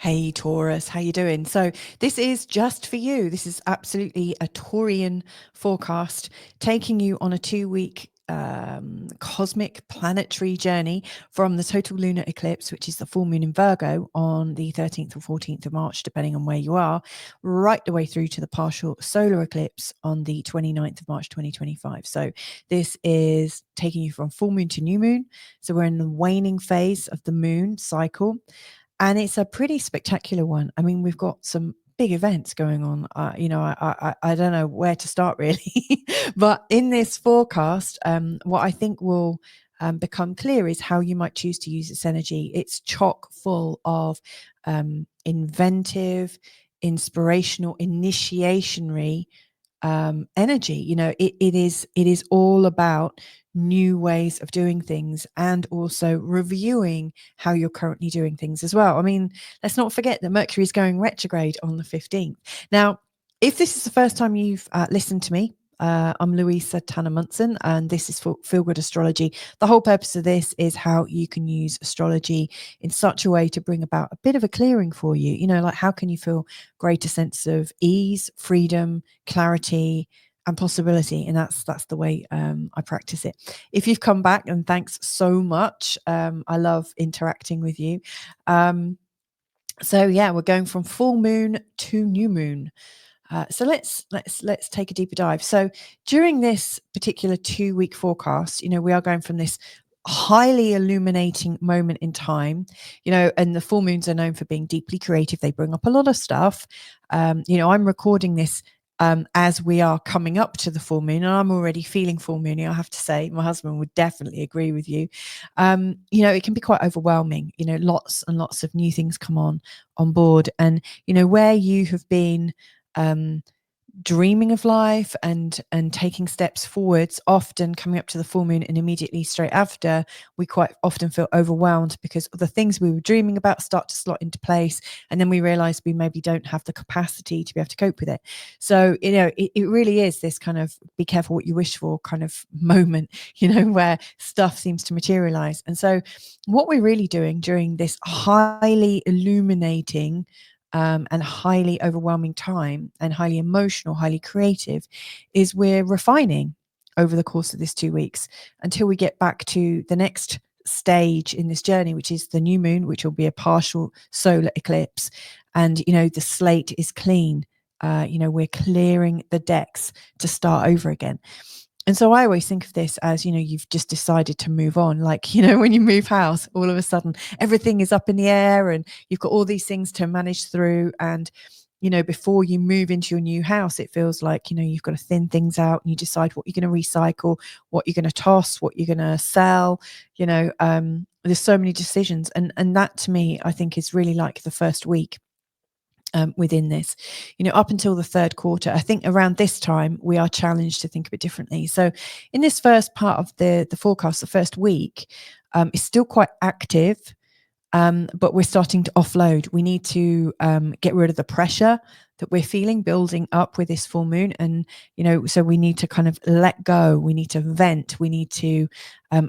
Hey Taurus, how you doing? So this is just for you. This is absolutely a Taurian forecast, taking you on a 2-week cosmic planetary journey from the total lunar eclipse, which is the full moon in Virgo on the 13th or 14th of March, depending on where you are, right the way through to the partial solar eclipse on the 29th of March 2025. So this is taking you from full moon to new moon. So we're in the waning phase of the moon cycle. And it's a pretty spectacular one. I mean, we've got some big events going on. I don't know where to start really. But in this forecast, what I think will become clear is how you might choose to use this energy. It's chock full of inventive, inspirational, initiationary energy. It is all about new ways of doing things and also reviewing how you're currently doing things as well. I mean, let's not forget that Mercury is going retrograde on the 15th. Now, if this is the first time you've listened to me, I'm Louisa Tanner Munson, and this is for Feel Good Astrology. The whole purpose of this is how you can use astrology in such a way to bring about a bit of a clearing for you. Like how can you feel greater sense of ease, freedom, clarity, and possibility. And that's the way I practice it. If you've come back, and thanks so much. I love interacting with you. So yeah, we're going from full moon to new moon. So let's take a deeper dive. So during this particular 2-week forecast, we are going from this highly illuminating moment in time, and the full moons are known for being deeply creative. They bring up a lot of stuff. I'm recording this as we are coming up to the full moon, and I'm already feeling full moony. I have to say, my husband would definitely agree with you. It can be quite overwhelming. Lots and lots of new things come on board, and where you have been dreaming of life and taking steps forwards, often coming up to the full moon and immediately straight after, we quite often feel overwhelmed because the things we were dreaming about start to slot into place, and then we realize we maybe don't have the capacity to be able to cope with it. So it really is this kind of be careful what you wish for kind of moment, where stuff seems to materialize. And so what we're really doing during this highly illuminating and highly overwhelming time, and highly emotional, highly creative, is we're refining over the course of this 2 weeks until we get back to the next stage in this journey, which is the new moon, which will be a partial solar eclipse. And the slate is clean. We're clearing the decks to start over again. And so I always think of this as, you've just decided to move on. Like, when you move house, all of a sudden everything is up in the air and you've got all these things to manage through. And, before you move into your new house, it feels like, you've got to thin things out and you decide what you're going to recycle, what you're going to toss, what you're going to sell. There's so many decisions. And that to me, I think is really like the first week. Within this, up until the third quarter, I think around this time we are challenged to think a bit differently. So in this first part of the forecast, the first week is still quite active, but we're starting to offload. We need to get rid of the pressure that we're feeling building up with this full moon. And, so we need to kind of let go. We need to vent. We need to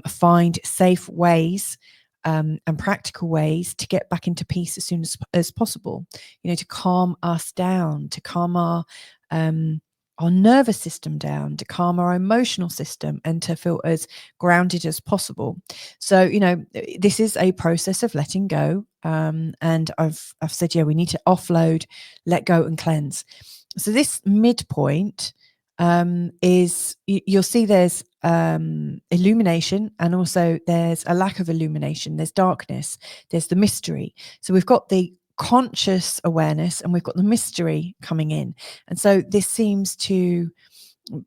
find safe ways and practical ways to get back into peace as soon as possible, to calm us down, to calm our nervous system down, to calm our emotional system, and to feel as grounded as possible. So, this is a process of letting go. And I've said, we need to offload, let go, and cleanse. So this midpoint is, you'll see there's illumination, and also there's a lack of illumination. There's darkness, there's the mystery. So we've got the conscious awareness and we've got the mystery coming in. And so this seems to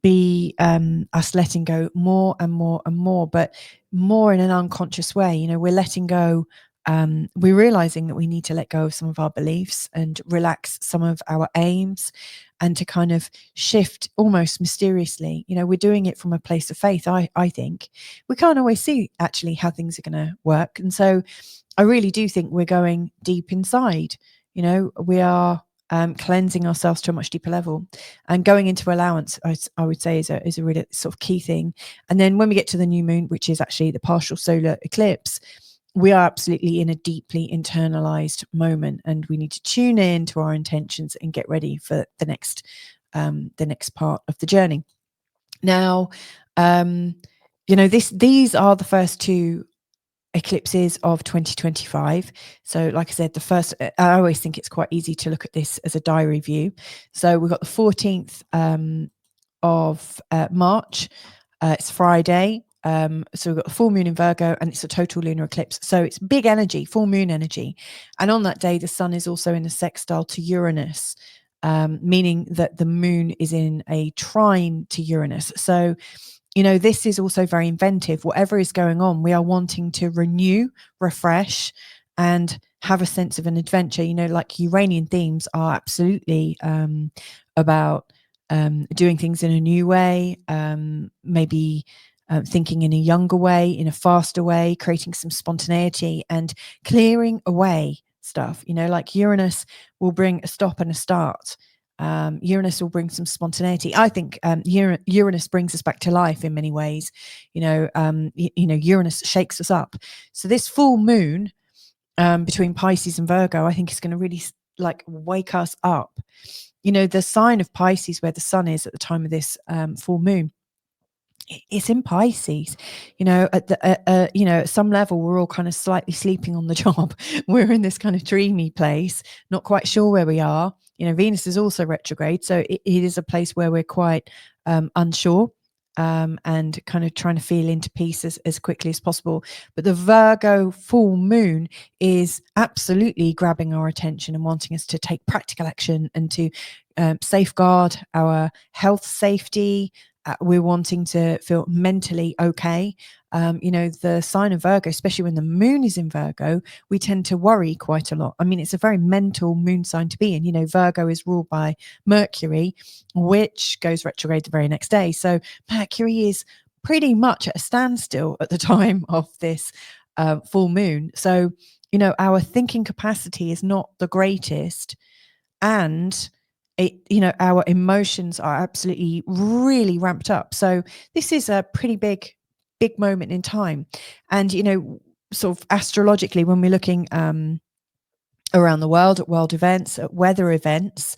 be us letting go more and more and more, but more in an unconscious way. We're letting go. We're realizing that we need to let go of some of our beliefs and relax some of our aims, and to kind of shift almost mysteriously. We're doing it from a place of faith. I think we can't always see actually how things are going to work. And so I really do think we're going deep inside. We are cleansing ourselves to a much deeper level, and going into allowance, I would say, is a really sort of key thing. And then when we get to the new moon, which is actually the partial solar eclipse, we are absolutely in a deeply internalized moment, and we need to tune in to our intentions and get ready for the next part of the journey. Now, these are the first two eclipses of 2025. So like I said, the first, I always think it's quite easy to look at this as a diary view. So we've got the 14th of March. It's Friday. So we've got the full moon in Virgo, and it's a total lunar eclipse. So it's big energy, full moon energy. And on that day, the sun is also in a sextile to Uranus, meaning that the moon is in a trine to Uranus. So this is also very inventive. Whatever is going on, we are wanting to renew, refresh, and have a sense of an adventure. Like Uranian themes are absolutely about doing things in a new way, maybe thinking in a younger way, in a faster way, creating some spontaneity and clearing away stuff. Like Uranus will bring a stop and a start. Uranus will bring some spontaneity. I think Uranus brings us back to life in many ways. Uranus shakes us up. So this full moon between Pisces and Virgo, I think is going to really wake us up. The sign of Pisces, where the sun is at the time of this full moon, it's in Pisces. At some level, we're all kind of slightly sleeping on the job. We're in this kind of dreamy place, not quite sure where we are. Venus is also retrograde, so it is a place where we're quite unsure, and kind of trying to feel into peace as quickly as possible. But the Virgo full moon is absolutely grabbing our attention and wanting us to take practical action and to safeguard our health, safety. We're wanting to feel mentally okay. The sign of Virgo, especially when the moon is in Virgo, we tend to worry quite a lot. I mean, it's a very mental moon sign to be in. Virgo is ruled by Mercury, which goes retrograde the very next day. So Mercury is pretty much at a standstill at the time of this full moon. So, our thinking capacity is not the greatest, and our emotions are absolutely really ramped up. So this is a pretty big moment in time. And sort of astrologically, when we're looking around the world at world events, at weather events,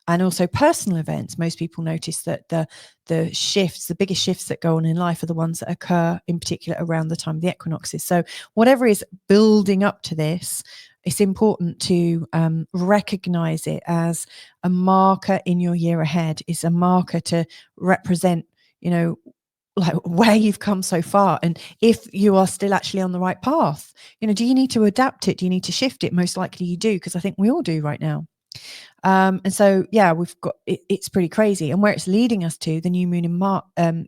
and also personal events, most people notice that the biggest shifts that go on in life are the ones that occur in particular around the time of the equinoxes. So whatever is building up to this, it's important to recognize it as a marker in your year ahead. It's a marker to represent, like where you've come so far, and if you are still actually on the right path. Do you need to adapt it? Do you need to shift it? Most likely you do, because I think we all do right now. And so, yeah, we've got it's pretty crazy. And where it's leading us to, the new moon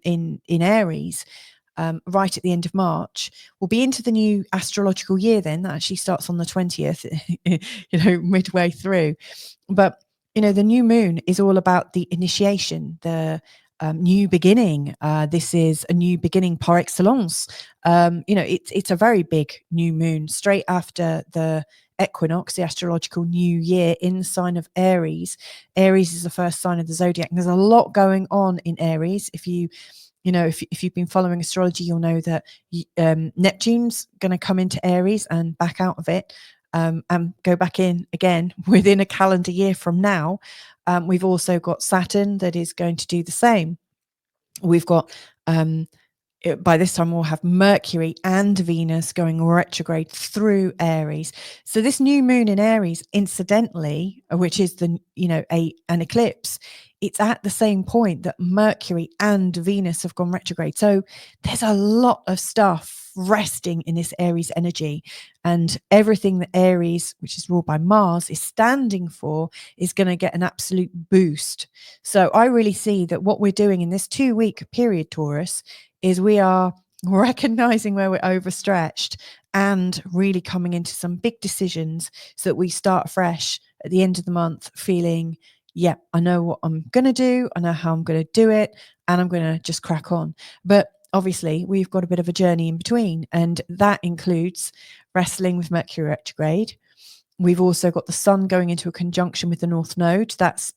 in Aries, right at the end of March, we'll be into the new astrological year then. That actually starts on the 20th, midway through. But, the new moon is all about the initiation, the new beginning. This is a new beginning par excellence. It's a very big new moon straight after the equinox, the astrological new year, in the sign of Aries. Aries is the first sign of the zodiac, and there's a lot going on in Aries. If you've been following astrology, you'll know that Neptune's going to come into Aries and back out of it, and go back in again within a calendar year from now. We've also got Saturn that is going to do the same. We've got by this time we'll have Mercury and Venus going retrograde through Aries. So this new moon in Aries, incidentally, which is an eclipse, it's at the same point that Mercury and Venus have gone retrograde. So there's a lot of stuff resting in this Aries energy, and everything that Aries, which is ruled by Mars, is standing for is going to get an absolute boost. So I really see that what we're doing in this 2-week period, Taurus, is we are recognizing where we're overstretched and really coming into some big decisions so that we start fresh at the end of the month feeling, yeah, I know what I'm going to do. I know how I'm going to do it, and I'm going to just crack on. But obviously, we've got a bit of a journey in between, and that includes wrestling with Mercury retrograde. We've also got the sun going into a conjunction with the North Node. That's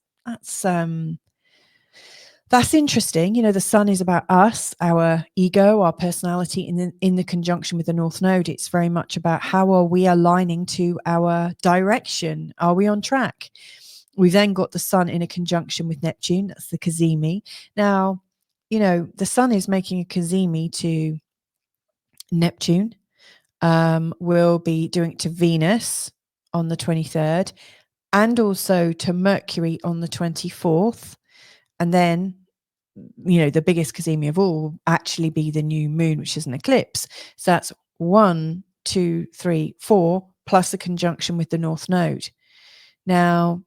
That's interesting. The sun is about us, our ego, our personality. In the conjunction with the North Node, it's very much about how are we aligning to our direction? Are we on track? We've then got the sun in a conjunction with Neptune. That's the Cazimi. Now, the sun is making a Cazimi to Neptune. We'll be doing it to Venus on the 23rd and also to Mercury on the 24th. And then, the biggest Cazimi of all will actually be the new moon, which is an eclipse. So that's 1, 2, 3, 4, plus a conjunction with the North Node. Now,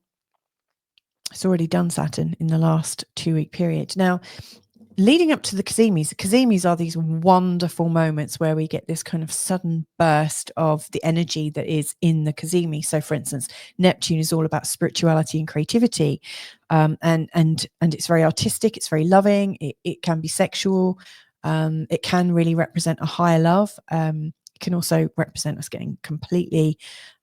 it's already done Saturn in the last 2-week period. Now, leading up to the Cazimis are these wonderful moments where we get this kind of sudden burst of the energy that is in the Cazimi. So, for instance, Neptune is all about spirituality and creativity, and it's very artistic. It's very loving. It can be sexual. It can really represent a higher love. It can also represent us getting completely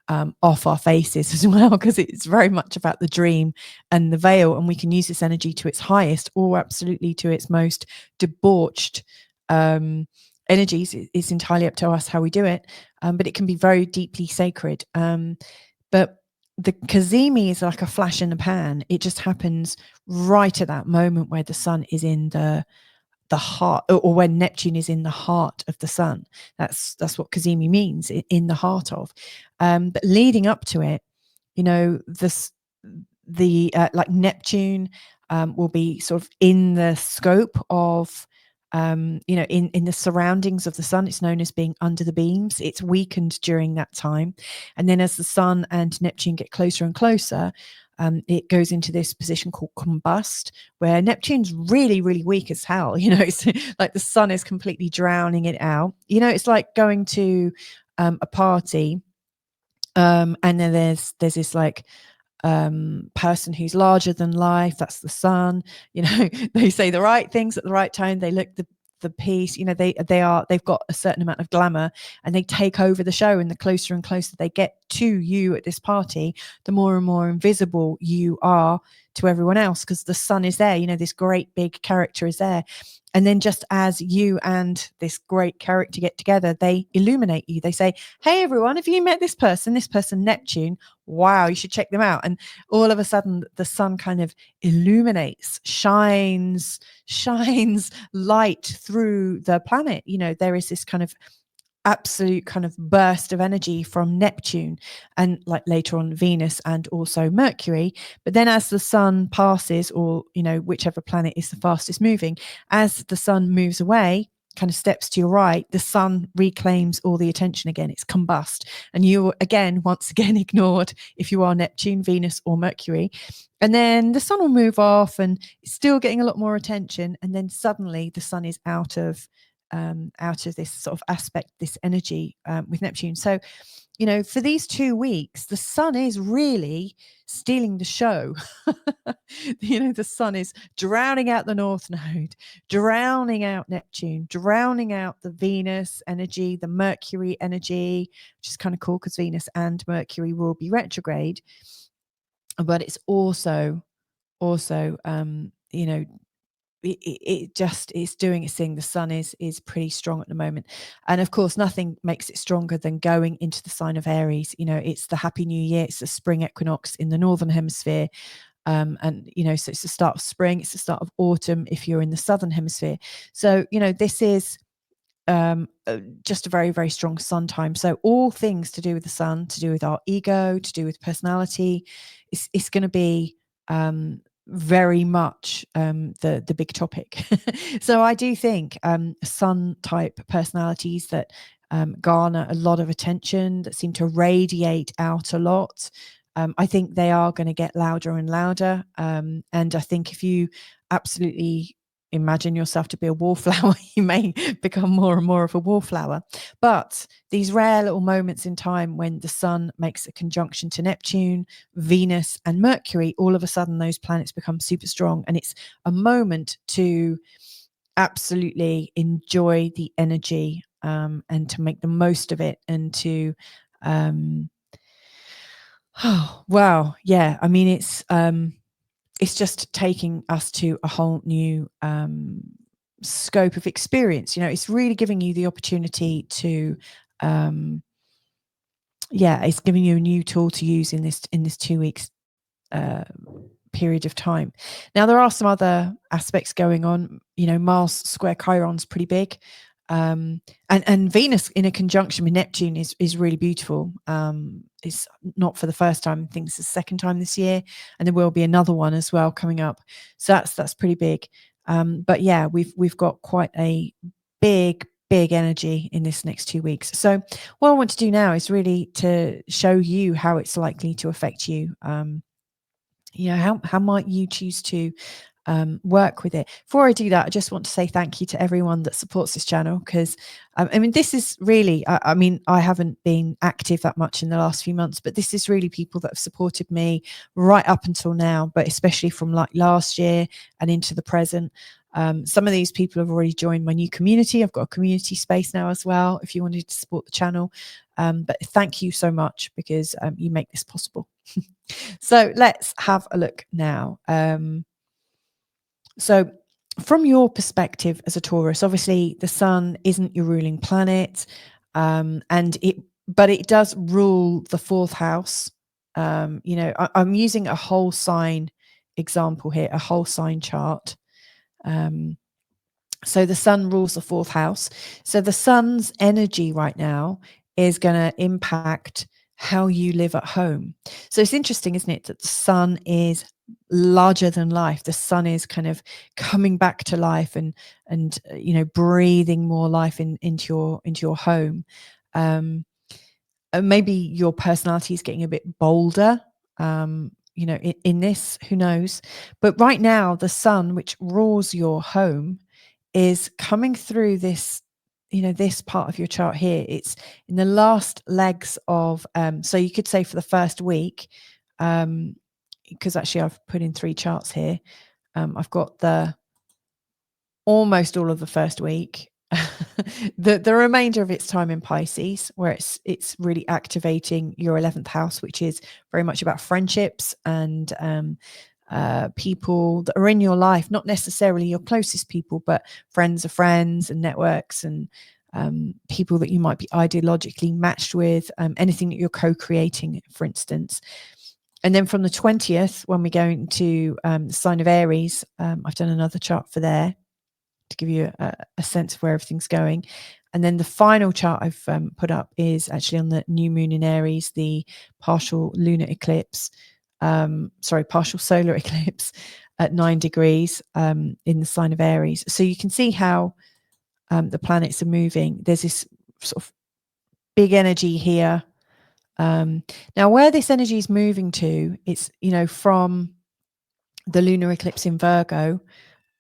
off our faces as well, because it's very much about the dream and the veil, and we can use this energy to its highest or absolutely to its most debauched energies. It's entirely up to us how we do it, but it can be very deeply sacred. But the Cazimi is like a flash in the pan. It just happens right at that moment where the sun is in the heart, or when Neptune is in the heart of the sun. That's what Cazimi means, in the heart of. But leading up to it, like Neptune will be sort of in the scope of, in the surroundings of the sun. It's known as being under the beams. It's weakened during that time. And then as the sun and Neptune get closer and closer, it goes into this position called combust, where Neptune's really, really weak as hell. It's like the sun is completely drowning it out. It's like going to a party, and then there's this like person who's larger than life. That's the sun. They say the right things at the right time. They look the piece. They've got a certain amount of glamour, and they take over the show. And the closer and closer they get to you at this party, the more and more invisible you are to everyone else, because the sun is there. This great big character is there. And then just as you and this great character get together, they illuminate you. They say, hey, everyone, have you met this person, Neptune? Wow, you should check them out. And all of a sudden, the sun kind of illuminates, shines light through the planet. There is this kind of absolute kind of burst of energy from Neptune, and like later on Venus and also Mercury. But then as the sun passes, or whichever planet is the fastest moving, as the sun moves away, kind of steps to your right, the sun reclaims all the attention again. It's combust, and you once again ignored if you are Neptune, Venus or Mercury. And then the sun will move off, and it's still getting a lot more attention, and then suddenly the sun is out of this sort of aspect, this energy with Neptune. So, for these 2 weeks, the sun is really stealing the show. The sun is drowning out the North Node, drowning out Neptune, drowning out the Venus energy, the Mercury energy, which is kind of cool because Venus and Mercury will be retrograde. But it's also, it just is doing its thing. The sun is pretty strong at the moment, and of course nothing makes it stronger than going into the sign of Aries. It's the Happy New Year. It's the spring equinox in the northern hemisphere, and so it's the start of spring, it's the start of autumn if you're in the southern hemisphere. So this is just a very, very strong sun time. So all things to do with the sun, to do with our ego, to do with personality, it's going to be very much the big topic. So I do think sun type personalities that garner a lot of attention, that seem to radiate out a lot, I think they are going to get louder and louder. And I think if you absolutely imagine yourself to be a wallflower, you may become more and more of a wallflower. But these rare little moments in time when the sun makes a conjunction to Neptune, Venus and Mercury, all of a sudden those planets become super strong, and it's a moment to absolutely enjoy the energy, and to make the most of it, and to oh wow, yeah, I mean, it's it's just taking us to a whole new scope of experience. It's really giving you the opportunity to it's giving you a new tool to use in this 2 weeks period of time. Now, there are some other aspects going on. Mars square Chiron's pretty big, and Venus in a conjunction with Neptune is really beautiful. It's not for the first time. I think it's the second time this year, and there will be another one as well coming up. So that's pretty big. But yeah, we've got quite a big energy in this next 2 weeks. So what I want to do now is really to show you how it's likely to affect you. How might you choose to work with it? Before I do that, I just want to say thank you to everyone that supports this channel, because this is really, I haven't been active that much in the last few months, but this is really people that have supported me right up until now, but especially from like last year and into the present. Some of these people have already joined my new community. I've got a community space now as well, if you wanted to support the channel. But thank you so much, because you make this possible. So let's have a look now. So from your perspective as a Taurus, obviously the sun isn't your ruling planet, but it does rule the fourth house. I'm using a whole sign example here, a whole sign chart. So the sun rules the fourth house. So the sun's energy right now is going to impact how you live at home. So it's interesting, isn't it, that the sun is larger than life. The sun is kind of coming back to life and breathing more life into your home. Maybe your personality is getting a bit bolder. In this, who knows? But right now, the sun, which rules your home, is coming through this, this part of your chart here. It's in the last legs of, so you could say for the first week, because actually I've put in 3 charts here. I've got almost all of the first week, the remainder of its time in Pisces, where it's really activating your 11th house, which is very much about friendships and people that are in your life, not necessarily your closest people, but friends of friends and networks and people that you might be ideologically matched with, anything that you're co-creating, for instance. And then from the 20th, when we go into the sign of Aries, I've done another chart for there to give you a sense of where everything's going. And then the final chart I've put up is actually on the new moon in Aries, the partial lunar eclipse, partial solar eclipse at 9 degrees in the sign of Aries. So you can see how the planets are moving. There's this sort of big energy here. Now, where this energy is moving to, it's, from the lunar eclipse in Virgo,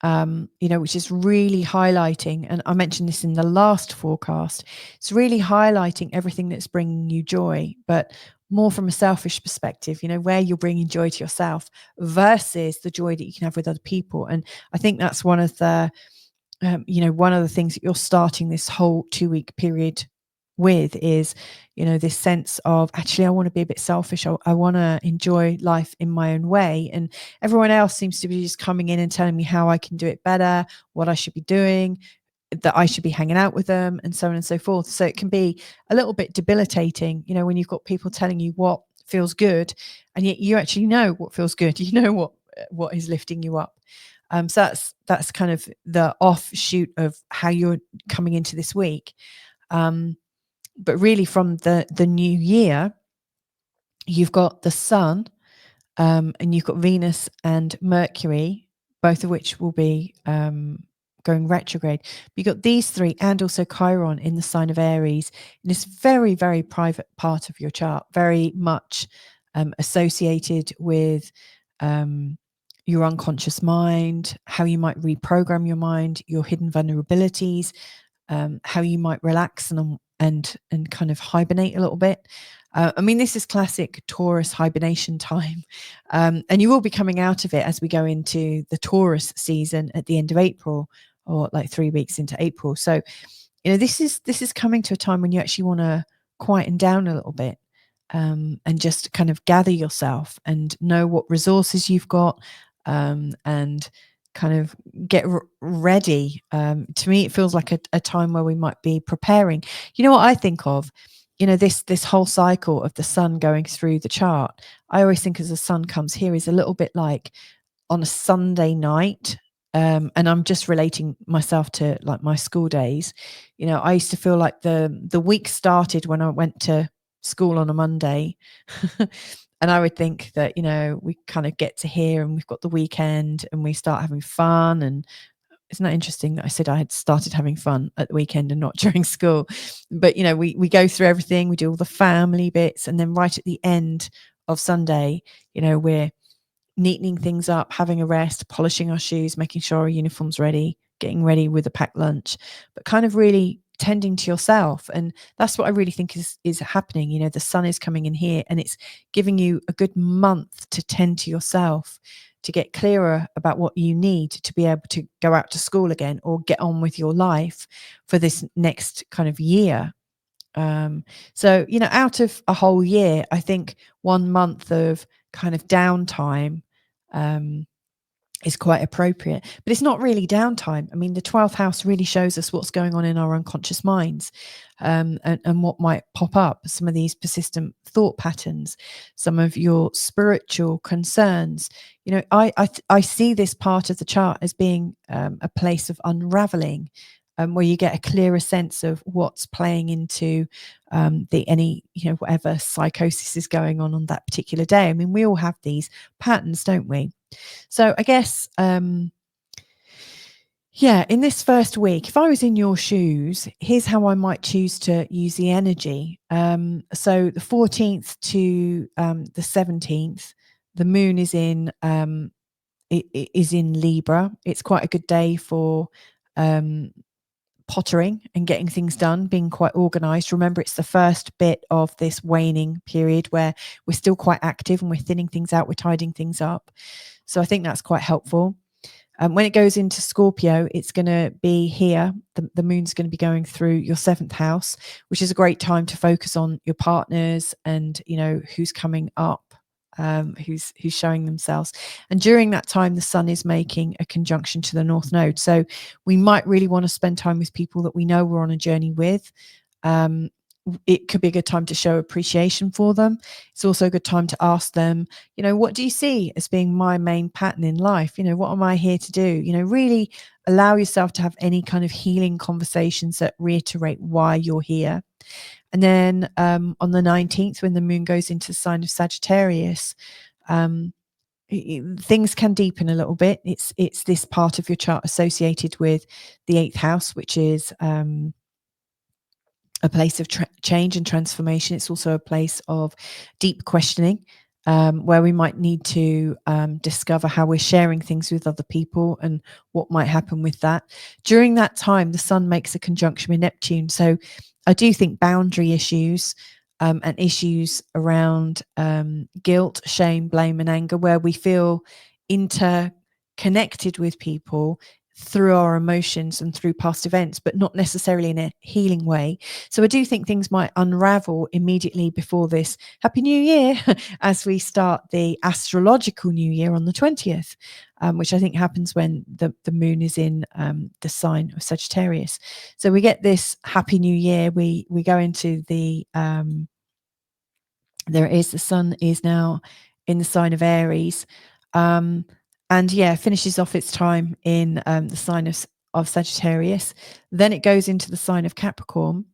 which is really highlighting, and I mentioned this in the last forecast, it's really highlighting everything that's bringing you joy, but more from a selfish perspective, where you're bringing joy to yourself versus the joy that you can have with other people. And I think that's one of the, one of the things that you're starting this whole 2-week period with is, this sense of, actually, I want to be a bit selfish. I want to enjoy life in my own way. And everyone else seems to be just coming in and telling me how I can do it better, what I should be doing, that I should be hanging out with them, and so on and so forth. So it can be a little bit debilitating, when you've got people telling you what feels good, and yet you actually know what feels good. You know what is lifting you up. So that's kind of the offshoot of how you're coming into this week. But really, from the new year, you've got the sun, and you've got Venus and Mercury, both of which will be going retrograde. But you've got these 3 and also Chiron in the sign of Aries, in this very, very private part of your chart, very much associated with your unconscious mind, how you might reprogram your mind, your hidden vulnerabilities, how you might relax and kind of hibernate a little bit. This is classic Taurus hibernation time, and you will be coming out of it as we go into the Taurus season at the end of April, or like 3 weeks into April. So, this is coming to a time when you actually want to quieten down a little bit, and just kind of gather yourself and know what resources you've got, and kind of get ready. To me, it feels like a time where we might be preparing. You know what I think of? This whole cycle of the sun going through the chart. I always think as the sun comes here is a little bit like on a Sunday night. And I'm just relating myself to like my school days. I used to feel like the week started when I went to school on a Monday. And I would think that, we kind of get to here and we've got the weekend and we start having fun. And isn't that interesting that I said I had started having fun at the weekend and not during school? But, we go through everything, we do all the family bits. And then right at the end of Sunday, we're neatening things up, having a rest, polishing our shoes, making sure our uniform's ready, getting ready with a packed lunch, but kind of really tending to yourself. And that's what I really think is happening. The sun is coming in here and it's giving you a good month to tend to yourself, to get clearer about what you need to be able to go out to school again or get on with your life for this next kind of year. So, out of a whole year, I think 1 month of kind of downtime is quite appropriate, but it's not really downtime. I mean, the 12th house really shows us what's going on in our unconscious minds, and what might pop up, some of these persistent thought patterns, some of your spiritual concerns. I see this part of the chart as being a place of unraveling, where you get a clearer sense of what's playing into whatever psychosis is going on that particular day. I mean, we all have these patterns, don't we? So I guess, in this first week, if I was in your shoes, here's how I might choose to use the energy. So the 14th to the 17th, the moon is in it is in Libra. It's quite a good day for pottering and getting things done, being quite organized. Remember, it's the first bit of this waning period where we're still quite active and we're thinning things out, we're tidying things up. So I think that's quite helpful. When it goes into Scorpio, it's going to be here. The moon's going to be going through your 7th house, which is a great time to focus on your partners and, who's coming up, who's showing themselves. And during that time, the sun is making a conjunction to the North Node. So we might really want to spend time with people that we know we're on a journey with. It could be a good time to show appreciation for them. It's also a good time to ask them, what do you see as being my main pattern in life? What am I here to do? Really allow yourself to have any kind of healing conversations that reiterate why you're here. And then on the 19th, when the moon goes into the sign of Sagittarius, things can deepen a little bit. It's this part of your chart associated with the 8th house, which is a place of change and transformation. It's also a place of deep questioning, where we might need to discover how we're sharing things with other people and what might happen with that. During that time, the sun makes a conjunction with Neptune. So I do think boundary issues and issues around guilt, shame, blame, and anger, where we feel interconnected with people through our emotions and through past events, but not necessarily in a healing way. So I do think things might unravel immediately before this Happy New Year as we start the astrological new year on the 20th, which I think happens when the moon is in the sign of Sagittarius. So we get this Happy New Year. We go into the the sun is now in the sign of Aries. And finishes off its time in the sign of Sagittarius. Then it goes into the sign of Capricorn,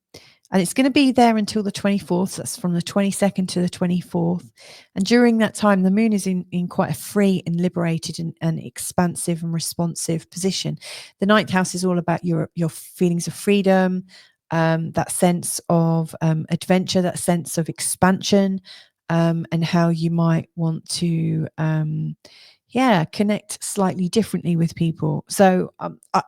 and it's going to be there until the 24th. So that's from the 22nd to the 24th. And during that time, the moon is in quite a free and liberated and expansive and responsive position. The 9th house is all about your feelings of freedom, that sense of adventure, that sense of expansion, and how you might want to connect slightly differently with people. So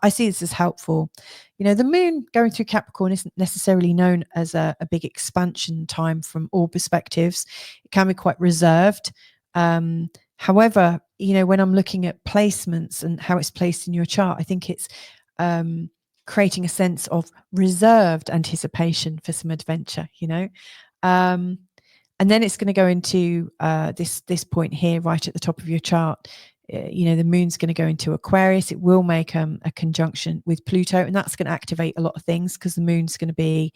I see this as helpful. The moon going through Capricorn isn't necessarily known as a big expansion time from all perspectives. It can be quite reserved. However, when I'm looking at placements and how it's placed in your chart, I think it's creating a sense of reserved anticipation for some adventure, and then it's going to go into this point here, right at the top of your chart, the moon's going to go into Aquarius. It will make a conjunction with Pluto, and that's going to activate a lot of things because the moon's going to be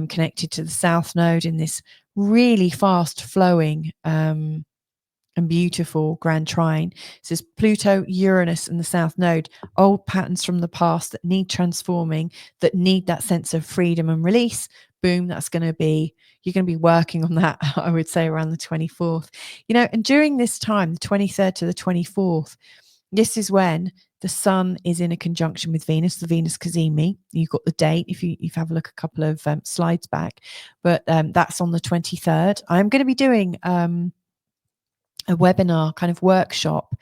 connected to the South Node in this really fast flowing and beautiful grand trine. So it's Pluto, Uranus, and the South Node, old patterns from the past that need transforming, that need that sense of freedom and release. Boom, you're going to be working on that, I would say, around the 24th. And during this time, the 23rd to the 24th, this is when the sun is in a conjunction with Venus, the Venus Cazimi. You've got the date if you have a look a couple of slides back, but that's on the 23rd. I'm going to be doing a webinar kind of workshop.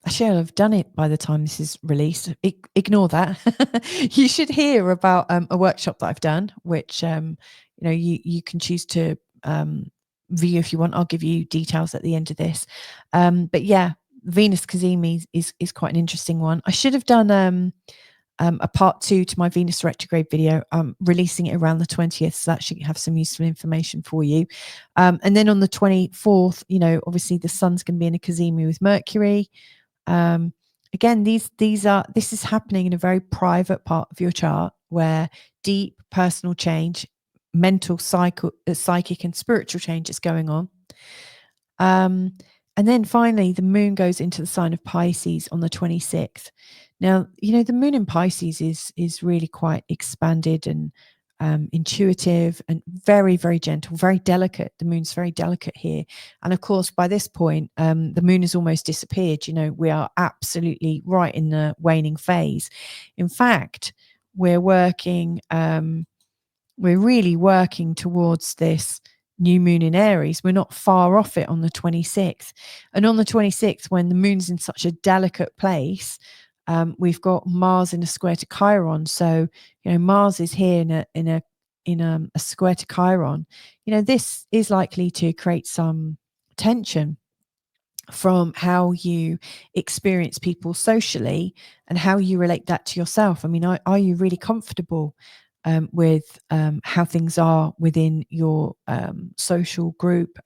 Actually, I'll have done it by the time this is released. Ignore that. You should hear about a workshop that I've done, which you can choose to view if you want. I'll give you details at the end of this. But yeah, Venus Cazimi is quite an interesting one. I should have done a part 2 to my Venus retrograde video. I'm releasing it around the 20th, so that should have some useful information for you. And then on the 24th, obviously the sun's going to be in a Cazimi with Mercury. Again, this is happening in a very private part of your chart where deep personal change, mental, psychic and spiritual change is going on. And then finally, the moon goes into the sign of Pisces on the 26th. Now, the moon in Pisces is really quite expanded and intuitive and very, very gentle, very delicate. The moon's very delicate here. And of course, by this point, the moon has almost disappeared. We are absolutely right in the waning phase. In fact, we're really working towards this new moon in Aries. We're not far off it on the 26th. And on the 26th, when the moon's in such a delicate place, we've got Mars in a square to Chiron. So, Mars is here in a square to Chiron. This is likely to create some tension from how you experience people socially and how you relate that to yourself. I mean, are you really comfortable with how things are within your social group,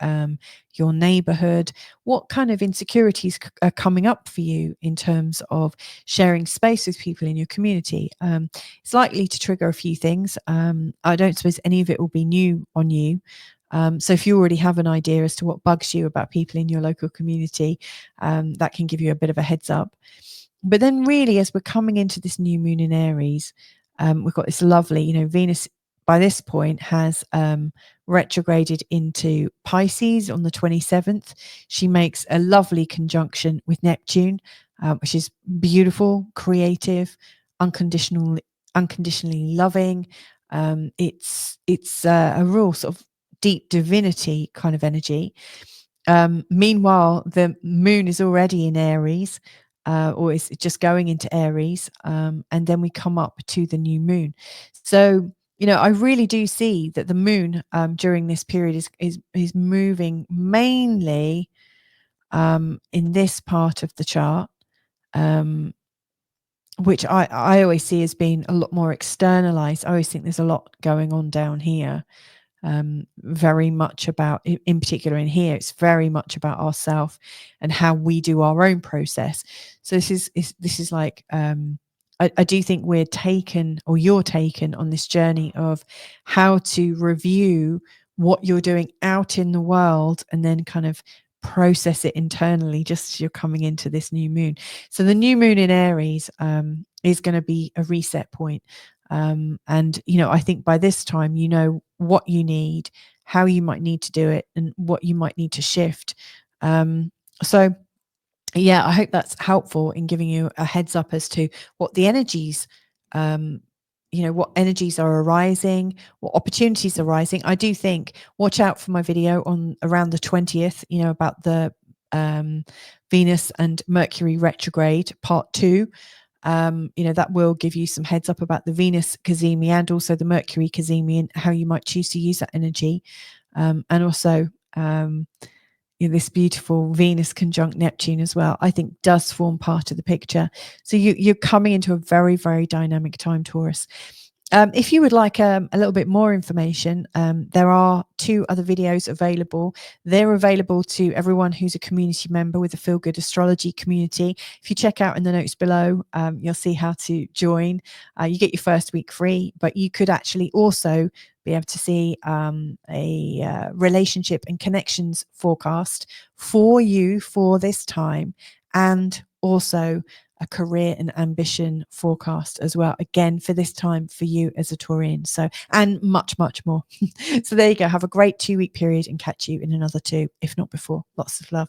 your neighborhood? What kind of insecurities are coming up for you in terms of sharing space with people in your community? It's likely to trigger a few things. I don't suppose any of it will be new on you. So if you already have an idea as to what bugs you about people in your local community, that can give you a bit of a heads up. But then really, as we're coming into this new moon in Aries, we've got this lovely, Venus by this point has retrograded into Pisces on the 27th. She makes a lovely conjunction with Neptune, which is beautiful, creative, unconditionally loving. It's a real sort of deep divinity kind of energy. Meanwhile, the moon is already in Aries, or is just going into Aries, and then we come up to the new moon. So, I really do see that the moon during this period is moving mainly in this part of the chart, which I always see as being a lot more externalized. I always think there's a lot going on down here. Very much about, in particular in here, it's very much about ourselves and how we do our own process. So this is like I do think we're taken, or you're taken, on this journey of how to review what you're doing out in the world and then kind of process it internally just as you're coming into this new moon. So the new moon in Aries is going to be a reset point. And I think by this time what you need, how you might need to do it, and what you might need to shift. So yeah, I hope that's helpful in giving you a heads up as to what the energies what energies are arising, what opportunities are arising. I do think, watch out for my video on around the 20th, about the Venus and Mercury retrograde part 2. That will give you some heads up about the Venus Cazimi and also the Mercury Cazimi and how you might choose to use that energy. And also this beautiful Venus conjunct Neptune as well, I think does form part of the picture. So you're coming into a very, very dynamic time, Taurus. If you would like a little bit more information, there are 2 other videos available. They're available to everyone who's a community member with the Feel Good Astrology community. If you check out in the notes below, you'll see how to join. You get your first week free, but you could actually also be able to see a relationship and connections forecast for you for this time, and also a career and ambition forecast as well, again for this time for you as a Taurian. So, and much more. So there you go. Have a great 2-week period and catch you in another 2, if not before. Lots of love.